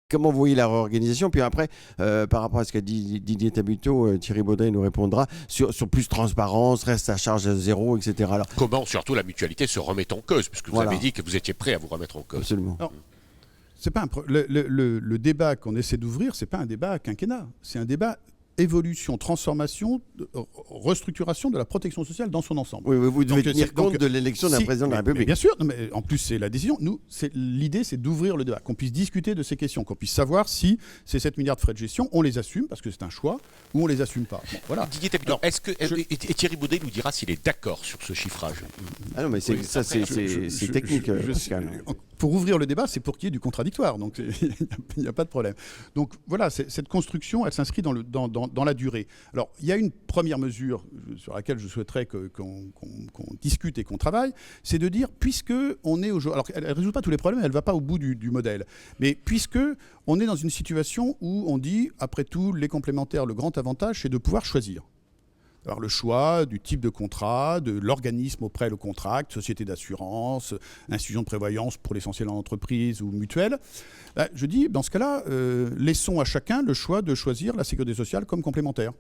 Comment vous voyez la réorganisation? Puis après, par rapport à ce qu'a dit Didier Tabuteau, Thierry Baudet nous répondra sur plus de transparence, reste à charge à zéro, etc. Alors, Comment surtout la mutualité se remet en cause, puisque vous voilà, avez dit que vous étiez prêt à vous remettre en cause. absolument. Alors, c'est pas le débat qu'on essaie d'ouvrir, c'est pas un débat quinquennat, c'est un débat évolution, transformation, restructuration de la protection sociale dans son ensemble. Oui, oui, vous devez Donc, tenir compte de l'élection d'un président de la mais République. bien sûr, non, mais en plus c'est la décision. Nous, l'idée c'est d'ouvrir le débat, qu'on puisse discuter de ces questions, qu'on puisse savoir si ces 7 milliards de frais de gestion, on les assume parce que c'est un choix ou on les assume pas. Bon, voilà. Didier Tabuteau, et Thierry Baudet nous dira s'il est d'accord sur ce chiffrage. Ah non, mais c'est technique, Pascal. Pour ouvrir le débat, c'est pour qu'il y ait du contradictoire. Donc, il n'y a pas de problème. Donc, voilà, cette construction, elle s'inscrit dans la durée. Alors, il y a une première mesure sur laquelle je souhaiterais qu'on discute et qu'on travaille, c'est de dire, puisque on est aujourd'hui... Alors, elle ne résout pas tous les problèmes, elle ne va pas au bout du modèle. Mais puisque on est dans une situation où on dit, après tout, les complémentaires, le grand avantage, c'est de pouvoir choisir. Alors le choix du type de contrat, de l'organisme auquel le contracte, société d'assurance, institution de prévoyance pour l'essentiel en entreprise ou mutuelle. Je dis, dans ce cas-là, laissons à chacun le choix de choisir la sécurité sociale comme complémentaire.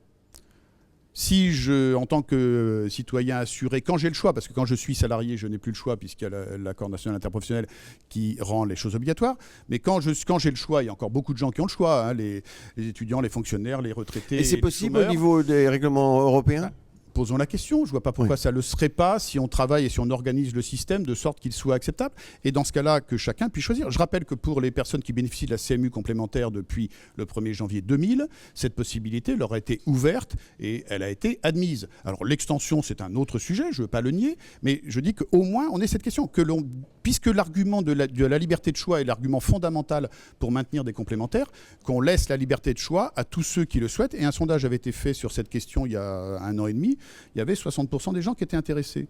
Si en tant que citoyen assuré, quand j'ai le choix, parce que quand je suis salarié, je n'ai plus le choix puisqu'il y a l'accord national interprofessionnel qui rend les choses obligatoires. Mais quand j'ai le choix, il y a encore beaucoup de gens qui ont le choix, hein, les étudiants, les fonctionnaires, les retraités. Et c'est possible au niveau des règlements européens? Posons la question. Je ne vois pas pourquoi ça ne le serait pas si on travaille et si on organise le système de sorte qu'il soit acceptable. Et dans ce cas-là, que chacun puisse choisir. Je rappelle que pour les personnes qui bénéficient de la CMU complémentaire depuis le 1er janvier 2000, cette possibilité leur a été ouverte et elle a été admise. Alors l'extension, c'est un autre sujet, je ne veux pas le nier, mais je dis qu'au moins on ait cette question. Puisque l'argument de la liberté de choix est l'argument fondamental pour maintenir des complémentaires, qu'on laisse la liberté de choix à tous ceux qui le souhaitent. Et un sondage avait été fait sur cette question il y a 1 an et demi. Il y avait 60% des gens qui étaient intéressés.